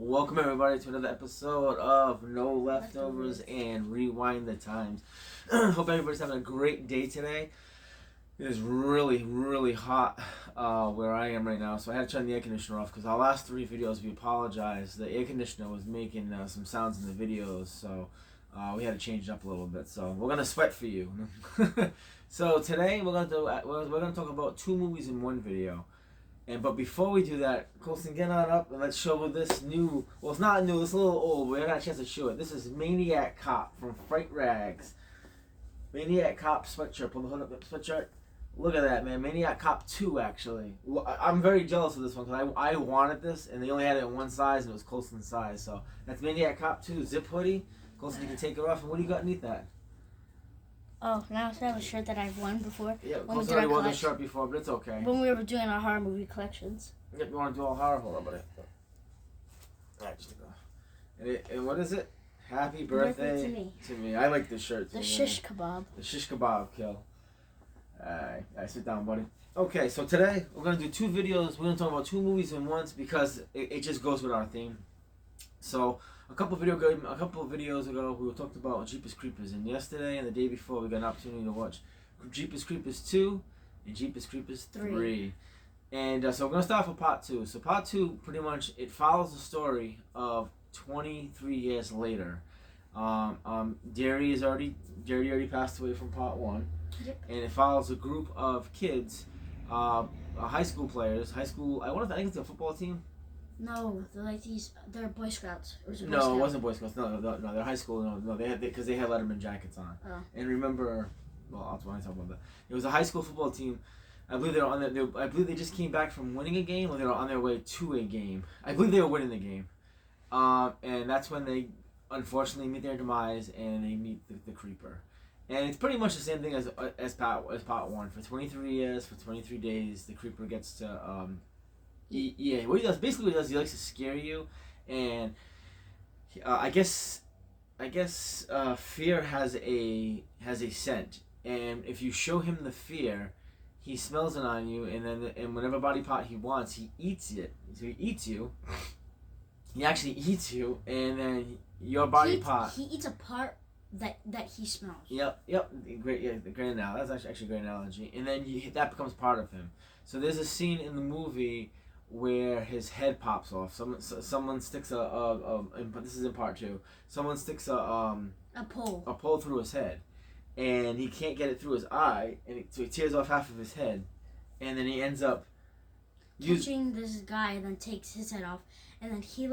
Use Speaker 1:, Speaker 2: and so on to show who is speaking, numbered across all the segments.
Speaker 1: Welcome everybody to another episode of No Leftovers and Rewind the Times. Hope everybody's having a great day today. It is really hot where I am right now, so I had to turn the air conditioner off because our last 3 videos, we apologize. The air conditioner was making some sounds in the videos, so we had to change it up a little bit. So we're gonna sweat for you. So today we're gonna talk about 2 movies in one video. But before we do that, Colson, get on up and let's show this new. Well, it's not new. It's a little old. We haven't had a chance to show it. This is Maniac Cop from Fright Rags. Maniac Cop sweatshirt. Pull the hood up. Sweatshirt. Look at that, man. Maniac Cop 2, actually. I'm very jealous of this one because I wanted this and they only had it in one size and it was Colson's size. So that's Maniac Cop 2 zip hoodie. Colson, you can take it off. And what do you got underneath that?
Speaker 2: Oh, now I have a shirt that I've worn before.
Speaker 1: Yeah, Colson already wore this shirt before, but it's okay.
Speaker 2: When we were doing our horror movie collections.
Speaker 1: Yep, you want to do all horror? Hold on, buddy. Alright, just take it off. And what is it? Happy birthday to me. I like this shirt too.
Speaker 2: The shish kebab.
Speaker 1: The shish kebab kill. Alright, sit down, buddy. Okay, so today we're going to do 2 videos. We're going to talk about 2 movies in once because it just goes with our theme. So, a couple of videos ago, we talked about Jeepers Creepers, and yesterday and the day before, we got an opportunity to watch Jeepers Creepers 2 and Jeepers Creepers 3. And so we're gonna start off with part 2. So part 2, pretty much, it follows the story of 23 years later. Jerry already passed away from part 1, and it follows a group of kids, high school players. I think it's a football team.
Speaker 2: No, they're Boy Scouts.
Speaker 1: It wasn't Boy Scouts. No, they're high school. No, because they had Letterman jackets on.
Speaker 2: Oh.
Speaker 1: And remember, I'll talk about that. It was a high school football team. I believe they were on I believe they just came back from winning a game, or they were on their way to a game. I believe they were winning the game. And that's when they unfortunately meet their demise, and they meet the Creeper. And it's pretty much the same thing as part 1. For 23 years, for 23 days, the Creeper gets to what he does, basically, he likes to scare you, and I guess fear has a scent, and if you show him the fear, he smells it on you, and whatever body part he wants, he eats it. So he eats you. He actually eats you, and then your body part.
Speaker 2: He eats a part that he smells.
Speaker 1: Yep. Great analogy. That's actually a great analogy. And then that becomes part of him. So there's a scene in the movie where his head pops off. Someone sticks this is in part 2. Someone sticks a pole through his head, and he can't get it through his eye, so he tears off half of his head, and then he ends up
Speaker 2: catching this guy, and then takes his head off, and then he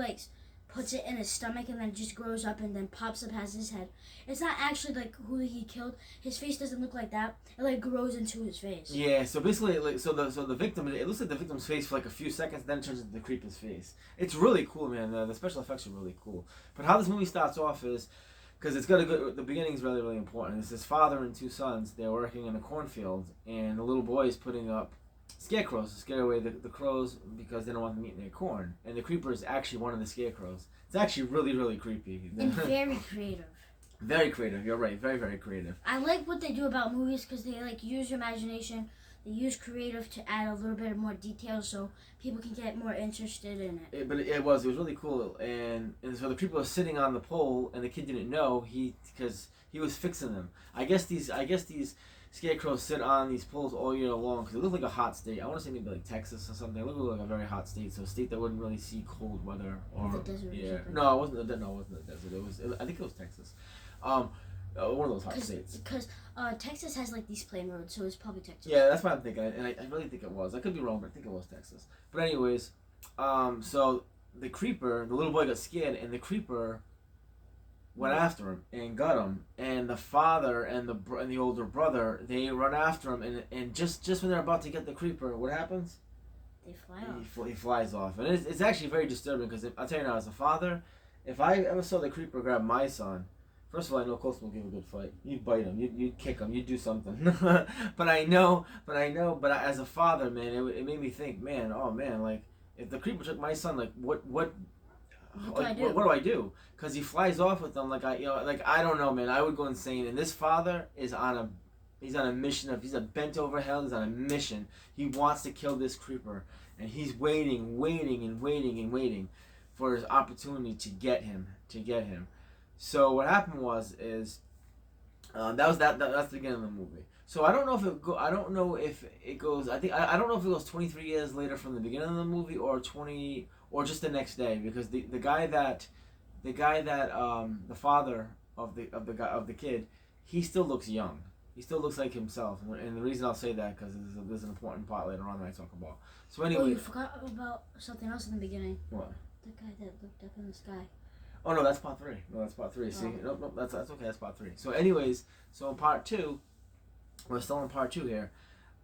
Speaker 2: puts it in his stomach, and then it just grows up and then pops up as his head. It's not actually who he killed. His face doesn't look like that. It grows into his face.
Speaker 1: Yeah, so basically the victim, it looks like the victim's face for a few seconds, then it turns into the creeper's face. It's really cool, man. The special effects are really cool. But how this movie starts off is, because it's got the beginning is really important. It's his father and 2 sons. They're working in a cornfield, and the little boy is putting up scarecrows to scare away the crows because they don't want them eating their corn. And the Creeper is actually one of the scarecrows. It's actually really creepy.
Speaker 2: And very creative.
Speaker 1: Very creative, you're right. Very creative.
Speaker 2: I like what they do about movies because they use your imagination. They use creative to add a little bit more detail so people can get more interested in it.
Speaker 1: It was really cool. And so the Creeper was sitting on the pole, and the kid didn't know because he was fixing them. I guess these scarecrows sit on these poles all year long because it looks like a hot state. I want to say maybe Texas or something. It looked like a very hot state, so a state that wouldn't really see cold weather. Or
Speaker 2: the desert.
Speaker 1: Yeah, no, it wasn't the desert. I think it was Texas. One of those hot states.
Speaker 2: Because Texas has these plain roads, so it's probably Texas.
Speaker 1: Yeah, that's what I'm thinking, and I really think it was. I could be wrong, but I think it was Texas. But anyways, so the Creeper, the little boy got scared, and the Creeper went after him and got him, and the father and the older brother, they run after him, and just when they're about to get the Creeper, what happens?
Speaker 2: They fly off.
Speaker 1: He flies off, and it's actually very disturbing because I'll tell you now, as a father, if I ever saw the Creeper grab my son, first of all, I know Colson will give a good fight. You'd bite him, you'd kick him, you'd do something. but as a father, man, it made me think, man, if the Creeper took my son, what do I do? Because he flies off with them, I don't know, man. I would go insane. And this father is on a mission. He's a bent over hell. He's on a mission. He wants to kill this Creeper, and he's waiting. for his opportunity to get him. So what happened is that's the beginning of the movie. So I don't know if it goes. I don't know if it goes 23 years later from the beginning of the movie or 20 or just the next day, because the guy that the father of the kid, he still looks young. He still looks like himself, and the reason I'll say that because there's an important part later on that I talk about. So anyway,
Speaker 2: oh, you forgot about something else in the beginning.
Speaker 1: What?
Speaker 2: The guy that looked up in the sky.
Speaker 1: Oh no, that's part 3. No, that's part 3. See, no, that's okay. That's part 3. So, anyways, so in part 2, we're still in part 2 here.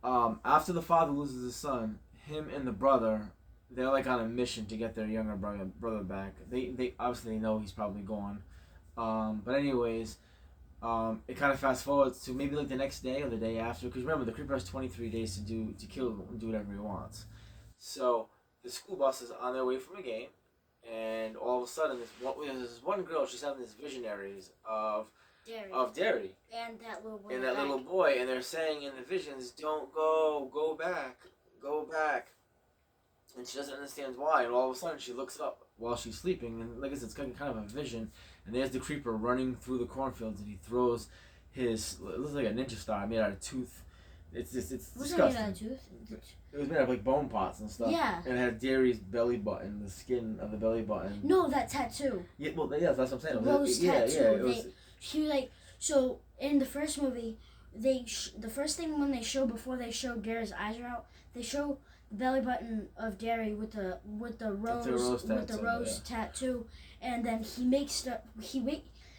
Speaker 1: After the father loses his son, him and the brother, they're like on a mission to get their younger brother back. They obviously know he's probably gone. But anyways, it kind of fast forwards to maybe like the next day or the day after, because remember the creeper has 23 days to kill and do whatever he wants. So the school bus is on their way from a game. And all of a sudden, there's one girl. She's having these visionaries of Derry
Speaker 2: And that little boy.
Speaker 1: little boy, and they're saying in the visions, "Don't go back." And she doesn't understand why. And all of a sudden, she looks up while she's sleeping, and like I said, it's kind of a vision. And there's the creeper running through the cornfields, and he throws his it looks like a ninja star made out of tooth. It's
Speaker 2: What's
Speaker 1: disgusting.
Speaker 2: made out of tooth?
Speaker 1: It was made out of like bone pots and stuff.
Speaker 2: Yeah.
Speaker 1: And it had Derry's belly button, the skin of the belly button.
Speaker 2: No, that tattoo.
Speaker 1: Yeah, well, yeah, that's what I'm saying.
Speaker 2: Rose tattoo.
Speaker 1: It was,
Speaker 2: He like so in the first movie, the first thing when they show before they show Derry's eyes are out, they show the belly button of Derry with the rose tattoo, and then he makes stuff.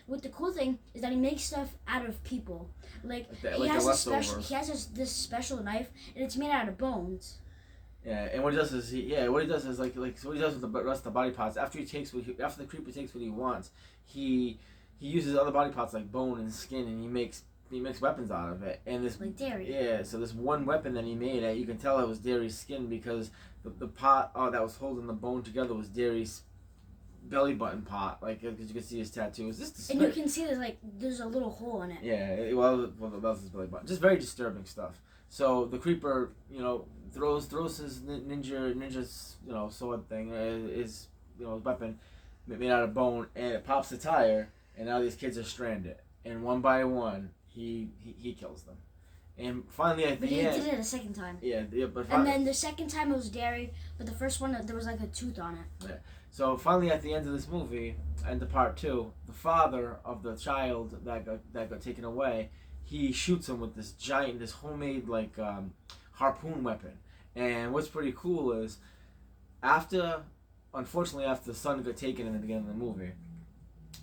Speaker 2: What the cool thing is that he makes stuff out of people. He has this special knife, and it's made out of bones.
Speaker 1: Yeah, and what he does is what he does with the rest of the body parts. After the creeper takes what he wants, he uses other body parts like bone and skin, and he makes weapons out of it. And this
Speaker 2: like Derry.
Speaker 1: Yeah, so this one weapon that he made, you can tell it was Derry's skin because the pot that was holding the bone together was Derry's belly button pot, because you can see his tattoo.
Speaker 2: And you can see there's a little hole in it.
Speaker 1: Yeah, that was his belly button. Just very disturbing stuff. So the creeper, throws his ninja, sword thing, his weapon made out of bone, and it pops the tire, and now these kids are stranded. And one by one, he kills them. And finally at the end,
Speaker 2: he did it a second time.
Speaker 1: Yeah, but
Speaker 2: and then the second time it was Derry, but the first one there was like a tooth on it.
Speaker 1: Yeah. So finally, at the end of this movie, into part 2, the father of the child that got taken away, he shoots him with this homemade harpoon weapon. And what's pretty cool is, unfortunately, after the son got taken in the beginning of the movie,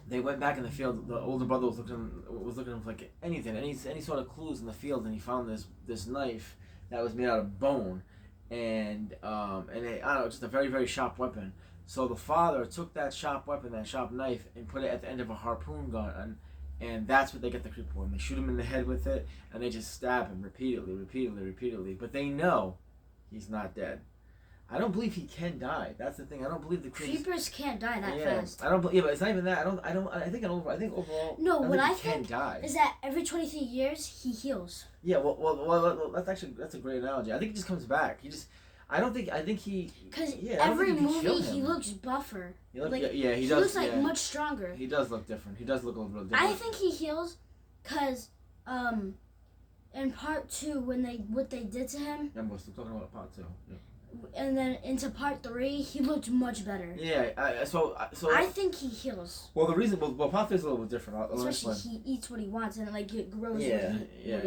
Speaker 1: they went back in the field. The older brother was looking for anything, any sort of clues in the field, and he found this knife that was made out of bone, and I don't know, just a very, very sharp weapon. So the father took that sharp weapon, that sharp knife, and put it at the end of a harpoon gun, and that's what they get the creeper for. And they shoot him in the head with it, and they just stab him repeatedly. But they know he's not dead. I don't believe he can die. That's the thing. I don't believe the
Speaker 2: creepers can't die that fast.
Speaker 1: I don't believe. Yeah, but it's not even that. I think overall.
Speaker 2: No, what I
Speaker 1: think die.
Speaker 2: is that every 23 years he heals.
Speaker 1: Yeah, well, that's a great analogy. I think he just comes back. I think he.
Speaker 2: Because every movie he looks buffer.
Speaker 1: He does.
Speaker 2: He looks much stronger.
Speaker 1: He does look different. He does look a little different.
Speaker 2: I think he heals, because in part 2 what they did to him.
Speaker 1: Yeah, we're still talking about part 2. Yeah.
Speaker 2: And then into part 3, he looked much better.
Speaker 1: Yeah, so
Speaker 2: I think he heals.
Speaker 1: Well, the reason, part 3 is a little bit different.
Speaker 2: Especially he eats what he wants, and it grows what he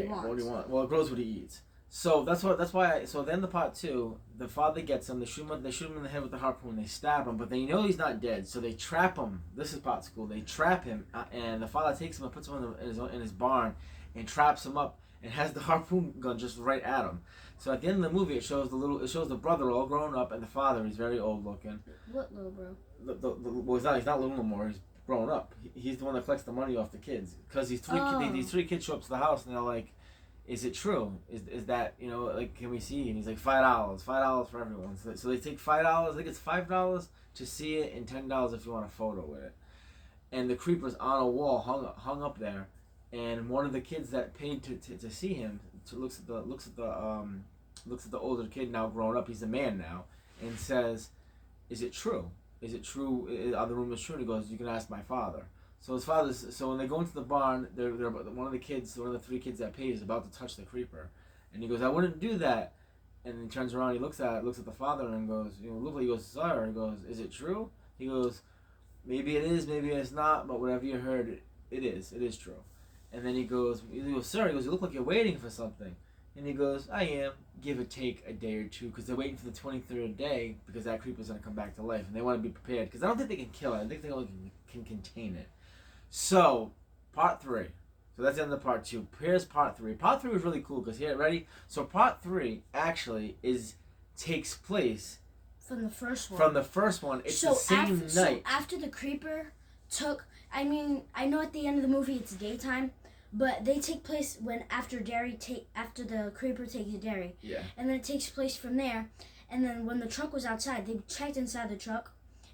Speaker 2: wants.
Speaker 1: What he wants. Well, it grows what he eats. So that's why. So then the part 2, the father gets him. They shoot him in the head with the harpoon. They stab him, but they know he's not dead. So they trap him. This is part school. They trap him, and the father takes him and puts him in his barn, and traps him up, and has the harpoon gun just right at him. So at the end of the movie, it shows the brother all grown up, and the father is very old looking.
Speaker 2: What little bro?
Speaker 1: Well, he's not little no more. He's grown up. He's the one that collects the money off the kids, because these three kids show up to the house, and they're like, "Is it true? Is that can we see?" And he's like, $5 for everyone. So they take $5. I think it's $5 to see it, and $10 if you want a photo with it. And the creeper's on a wall, hung up there, and one of the kids that paid to see him looks at the older kid, now grown up. He's a man now, and says, "Is it true?" is it true? Are the rumors true? And he goes, you can ask my father. So his father's. So when they go into the barn, they're one of the 3 kids that pays is about to touch the creeper, and he goes, I wouldn't do that. And he turns around, he looks at the father, and goes, look. He goes, sir. He goes, is it true? He goes, maybe it is, maybe it's not, but whatever you heard, it is true. And then he goes, sir. He goes, you look like you're waiting for something. And he goes, I am, give or take a day or two, because they're waiting for the 23rd day, because that creeper's going to come back to life, and they want to be prepared, because I don't think they can kill it. I think they only can contain it. So, part 3. So that's the end of part 2. Here's part 3. Part 3 was really cool, because here, ready? So part 3 actually takes place
Speaker 2: from the first one.
Speaker 1: From the first one. It's the same night.
Speaker 2: So after the creeper took, I know at the end of the movie it's daytime, but they take place after the creeper takes Derry.
Speaker 1: Yeah.
Speaker 2: And then it takes place from there. And then when the truck was outside, they checked inside the truck,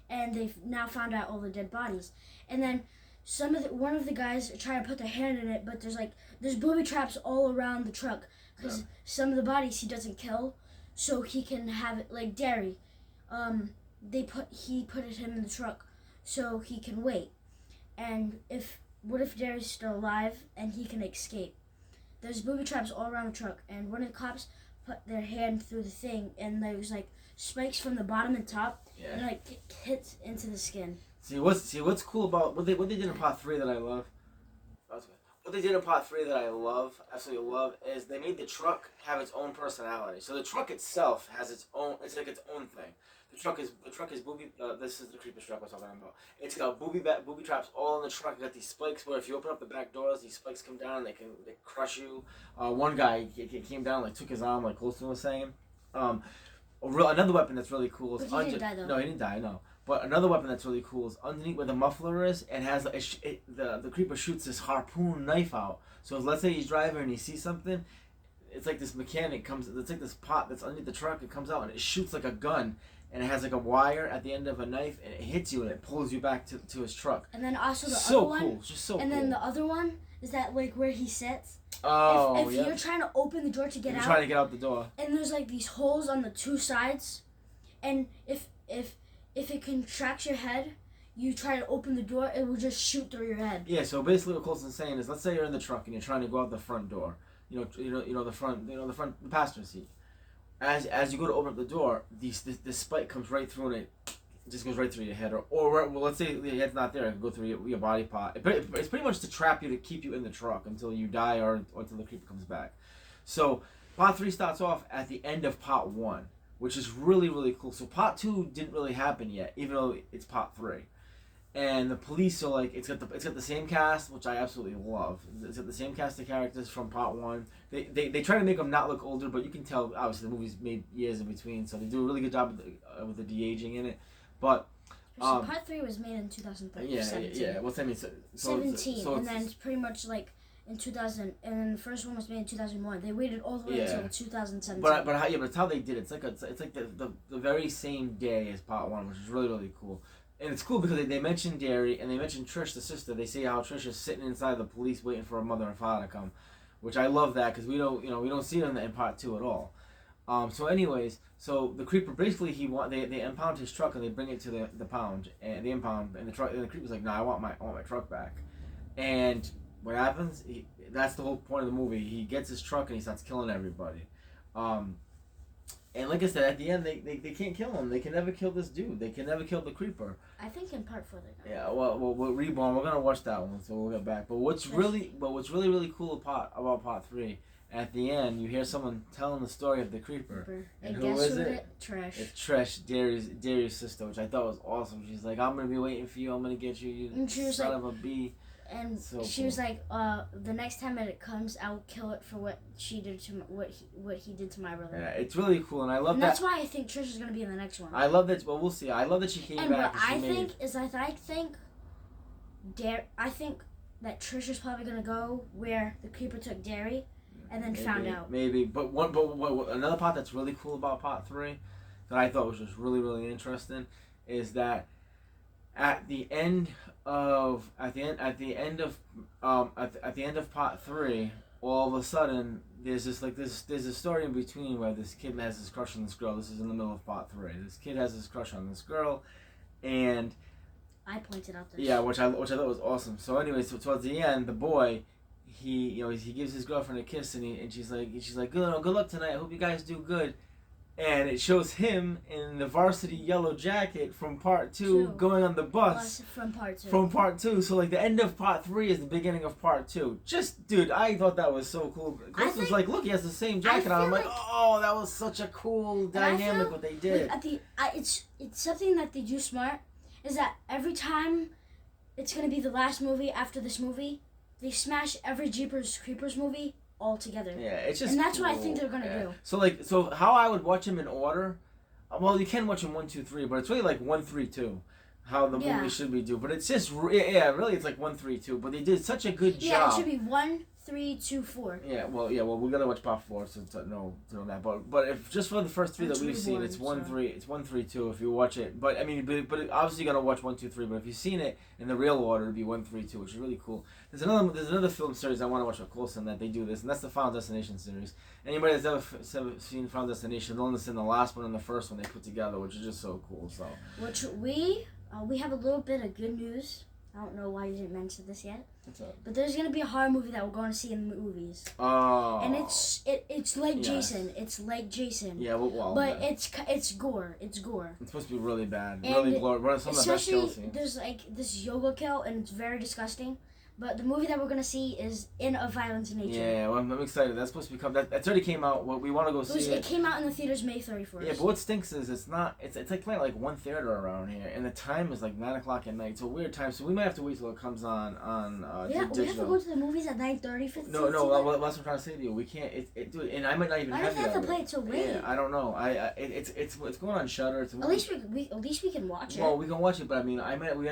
Speaker 2: and they've now found out all the dead bodies. And then one of the guys tried to put their hand in it, but there's booby traps all around the truck, because some of the bodies he doesn't kill, so he can have it like Derry. He put him in the truck so he can wait. And what if Derry's still alive and he can escape? There's booby traps all around the truck, and one of the cops put their hand through the thing, and there's spikes from the bottom and top, and it hits into the skin.
Speaker 1: See what's cool about what they did in part 3 that I love. What they did in part 3 that I absolutely love, is they made the truck have its own personality. So the truck itself has its own. It's like its own thing. The truck is booby. This is the creeper truck I was talking about. It's got booby traps all in the truck. It's got these spikes where if you open up the back doors, these spikes come down and they crush you. One guy came down, took his arm, Colston was saying. Another weapon that's really cool is.
Speaker 2: But he didn't die though.
Speaker 1: No, he didn't die. No. But another weapon that's really cool is underneath where the muffler is, and has the creeper shoots this harpoon knife out. So let's say he's driving and he sees something, it's like this mechanic comes. It's like this pot that's underneath the truck. It comes out and it shoots like a gun, and it has a wire at the end of a knife, and it hits you and it pulls you back to his truck.
Speaker 2: And then also the
Speaker 1: other
Speaker 2: one.
Speaker 1: Cool. Just so cool.
Speaker 2: And then the other one is that where he sits.
Speaker 1: Oh,
Speaker 2: if you're trying to open the door to get out.
Speaker 1: You're trying to get out the door.
Speaker 2: And there's these holes on the 2 sides, and if it contracts your head, you try to open the door, it will just shoot through your head.
Speaker 1: Yeah. So basically, what Colson's saying is, let's say you're in the truck and you're trying to go out the front door. The front passenger seat. As you go to open up the door, this spike comes right through and it just goes right through your head, or let's say your head's not there, it can go through your body part. It's pretty much to trap you, to keep you in the truck until you die or until the creeper comes back. So part 3 starts off at the end of part 1, which is really, really cool. So part 2 didn't really happen yet, even though it's part 3. And the police are it's got the same cast, which I absolutely love. It's got the same cast of characters from part 1. They try to make them not look older, but you can tell obviously the movie's made years in between, so they do a really good job with the de-aging in it. But
Speaker 2: part 3 was made in 2013.
Speaker 1: Yeah. What's that mean?
Speaker 2: 17, and then it's pretty much in 2000, and then the first one was made in 2001. They waited all the way until 2017.
Speaker 1: But it's how they did it. It's like the very same day as part 1, which is really, really cool. And it's cool because they mentioned Derry and they mentioned Trish, the sister. They say how Trish is sitting inside the police waiting for her mother and father to come, which I love that because we don't see them in part 2 at all. So anyways, so the creeper basically they impound his truck and they bring it to the impound, and the truck, and the creeper's like, no, I want my truck back. And what happens? That's the whole point of the movie. He gets his truck and he starts killing everybody. And like I said, at the end, they can't kill him. They can never kill this dude. They can never kill the creeper.
Speaker 2: I think in part 4 they're
Speaker 1: gonna. Yeah, well, Reborn. We're gonna watch that one, so we'll get back. But what's really cool about part 3, at the end, you hear someone telling the story of the creeper.
Speaker 2: And who is it? Trish.
Speaker 1: It's Trish, Derry's sister, which I thought was awesome. She's like, I'm gonna be waiting for you. I'm gonna get you, you son of a bee.
Speaker 2: And so she was like, the next time it comes, I'll kill it for what she did to what he did to my brother.
Speaker 1: Yeah, it's really cool, and I love
Speaker 2: and
Speaker 1: that.
Speaker 2: That's why I think Trish is gonna be in the next one.
Speaker 1: I love that. Well, we'll see. I love that she came
Speaker 2: and
Speaker 1: back.
Speaker 2: And what I think that Trish is probably gonna go where the creeper took Derry, and then found out.
Speaker 1: Maybe, but another part that's really cool about part 3, that I thought was just really, really interesting, is that at the end of part 3, all of a sudden there's a story in between where this kid has his crush on this girl. This is in the middle of part 3. This kid has his crush on this girl, and
Speaker 2: I pointed out this.
Speaker 1: yeah, which I thought was awesome. So anyway, so towards the end, the boy, he gives his girlfriend a kiss, and she's like good luck tonight. I hope you guys do good. And it shows him in the varsity yellow jacket from part two going on the bus
Speaker 2: from part two.
Speaker 1: From part two. So like the end of part three is the beginning of part two. Just dude, I thought that was so cool. Chris was like, look, he has the same jacket on. I'm like, oh, that was such a cool dynamic what they did.
Speaker 2: Like it's something that they do smart. Is that every time it's gonna be the last movie after this movie, they smash every Jeepers Creepers movie all together.
Speaker 1: Yeah, it's just
Speaker 2: and that's
Speaker 1: cool.
Speaker 2: what I think they're gonna do.
Speaker 1: So how I would watch them in order. Well, you can watch them 1, 2, 3, but it's really like 1, 3, 2. How the movie should be do, but it's just really it's like 1, 3, 2. But they did such a good job.
Speaker 2: Yeah, it should be 1, 3, 2, 4.
Speaker 1: Yeah, well, we gotta watch part 4 to know that. But if just for the first 3 that we've seen, it's 1, 3, it's 1, 3, 2. If you watch it, but I mean, but obviously you gotta watch 1, 2, 3. But if you've seen it in the real order, it'd be 1, 3, 2, which is really cool. There's another film series I want to watch with Coulson that they do this, and that's the Final Destination series. Anybody that's ever seen Final Destination, they'll understand the last one and the first one they put together, which is just so cool. So
Speaker 2: which we have a little bit of good news. I don't know why you didn't mention this yet.
Speaker 1: What's up?
Speaker 2: But there's gonna be a horror movie that we're going to see in the movies.
Speaker 1: Oh.
Speaker 2: And it's like Jason. It's like Jason.
Speaker 1: Yeah, well.
Speaker 2: But it's gore. It's gore.
Speaker 1: It's supposed to be really bad.
Speaker 2: And
Speaker 1: really gore. Some of the best kill
Speaker 2: especially
Speaker 1: scenes.
Speaker 2: there's like this yoga kill, and it's very disgusting. But the movie that we're gonna see is In a Violent Nature.
Speaker 1: Yeah, well, I'm excited. That's supposed to become that's already came out. What we want to go see
Speaker 2: it came out in the theaters May 31st.
Speaker 1: Yeah, but what stinks is it's like playing like one theater around here, and the time is like 9:00 at night. It's a weird time, so we might have to wait till it comes on
Speaker 2: yeah,
Speaker 1: digital.
Speaker 2: we have to go to the movies at 9:30.
Speaker 1: No, that's what I'm trying to say to you. We can't. Dude, and I might not even
Speaker 2: Why
Speaker 1: have
Speaker 2: do we have to play it so late?
Speaker 1: Yeah, I don't know. It's going on Shudder.
Speaker 2: At least we can watch it.
Speaker 1: Well, we can watch it, but I mean,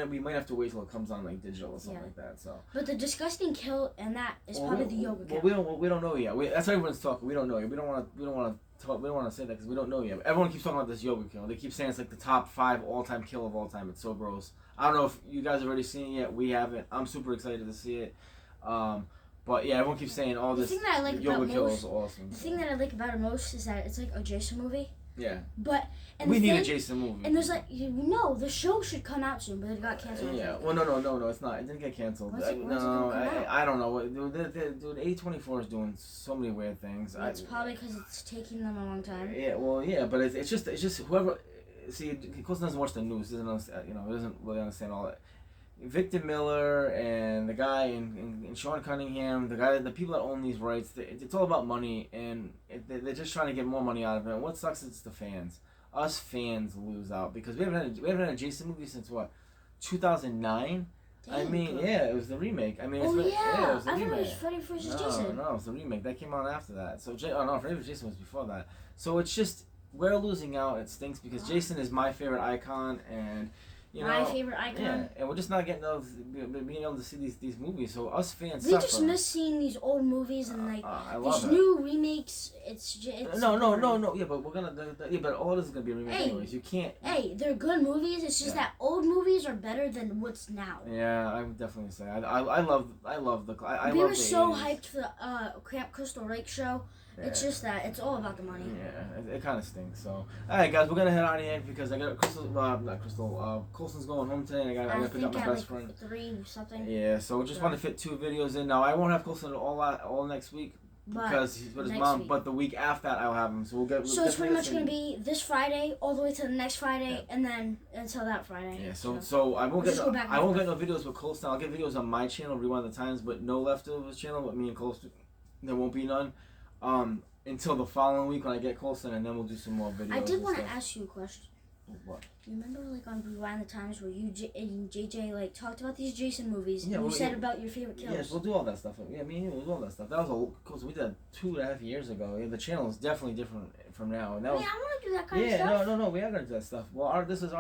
Speaker 1: we might have to wait till it comes on like digital or something like that. So.
Speaker 2: But the disgusting kill and that is probably the yoga kill.
Speaker 1: Well, we don't know yet. That's what everyone's talking. We don't know yet. We don't want to say that because we don't know yet. Everyone keeps talking about this yoga kill. They keep saying it's like the top 5 all-time kill of all time. It's so gross. I don't know if you guys have already seen it yet. We haven't. I'm super excited to see it. But yeah, everyone keeps saying all this.
Speaker 2: The thing that I like
Speaker 1: yoga
Speaker 2: about
Speaker 1: kill
Speaker 2: most,
Speaker 1: is awesome.
Speaker 2: The thing that I like about it most is that it's like a Jason movie.
Speaker 1: Yeah.
Speaker 2: But
Speaker 1: we need a Jason movie.
Speaker 2: And there's like the show should come out soon, but it got canceled.
Speaker 1: Yeah. Well, no, it's not. It didn't get canceled. I don't know. Dude, A24 is doing so many weird things.
Speaker 2: It's probably because it's taking them a long time.
Speaker 1: Yeah. Well, yeah, but it's just whoever. See, Coulson doesn't watch the news. Doesn't doesn't really understand all that. Victor Miller and the guy and Sean Cunningham, the people that own these rights, it's all about money, and they're just trying to get more money out of it. And what sucks is it's the fans. Us fans lose out because we haven't had a Jason movie since what, 2009. I mean, yeah, it was the remake. I mean, it was the remake.
Speaker 2: I thought it was Freddy vs. Jason.
Speaker 1: No, it was the remake that came out after that. So Freddy vs. Jason was before that. So it's just we're losing out. It stinks because Jason is my favorite icon and.
Speaker 2: My favorite icon.
Speaker 1: Yeah, and we're just not getting being able to see these movies. So us fans
Speaker 2: we just miss seeing these old movies and like these new remakes. It's
Speaker 1: no. Yeah, but we're gonna. But all this is gonna be a remake anyways. You can't.
Speaker 2: Hey, they're good movies. It's just that old movies are better than what's now.
Speaker 1: Yeah, I would definitely say I love the.
Speaker 2: We were so hyped for the Camp Crystal Lake show. Yeah. It's just that it's all about the money.
Speaker 1: Yeah, it kind of stinks. So, all right, guys, we're gonna head out of here because I got Coulson's going home today, and I gotta pick up my best friend.
Speaker 2: 3 something.
Speaker 1: Yeah, so we just want to fit 2 videos in. Now I won't have Coulson all next week because he's with his mom. But the week after that, I'll have him. So we'll get.
Speaker 2: So it's pretty much gonna be this Friday all the way to the next Friday, and then until that Friday.
Speaker 1: Yeah. So I won't get no videos with Coulson. I'll get videos on my channel, Rewind the Times, but no Leftovers channel with me and Coulson. There won't be none. Until the following week when I get Coulson, and then we'll do some more videos.
Speaker 2: I did want to ask you a question.
Speaker 1: What?
Speaker 2: You remember like on Rewind the Times where you and JJ like talked about these Jason movies and you said about your favorite kills?
Speaker 1: Yes, we'll do all that stuff. Yeah, me and you, we'll do all that stuff. That was cool. We did that 2.5 years ago. Yeah, the channel is definitely different from now. And that was,
Speaker 2: I want to do that kind of stuff.
Speaker 1: No, we are gonna do that stuff. Well, this is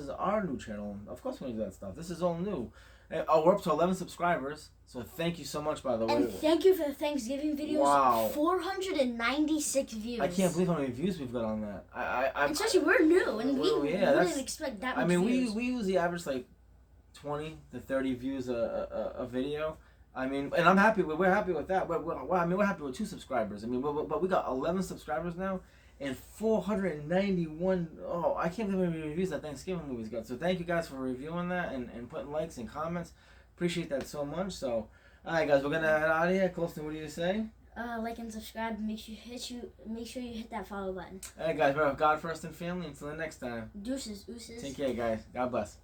Speaker 1: our new channel. Of course, we're gonna do that stuff. This is all new. We're up to 11 subscribers, so thank you so much, by the way.
Speaker 2: And thank you for the Thanksgiving videos.
Speaker 1: Wow.
Speaker 2: 496 views.
Speaker 1: I can't believe how many views we've got on that.
Speaker 2: Especially we're new, and we didn't expect that much views.
Speaker 1: we usually average like 20 to 30 views a video. I mean, and I'm happy. We're happy with that. We're happy with 2 subscribers. I mean, but we got 11 subscribers now. and 491. Oh, I can't believe how many reviews that Thanksgiving movie's got. So thank you guys for reviewing that and putting likes and comments. Appreciate that so much. So, alright guys, we're gonna head out of here. Colston, what do you say?
Speaker 2: Like and subscribe. Make sure you hit that follow button.
Speaker 1: Alright guys, remember God first and family. Until the next time.
Speaker 2: Deuces, ooses.
Speaker 1: Take care, guys. God bless.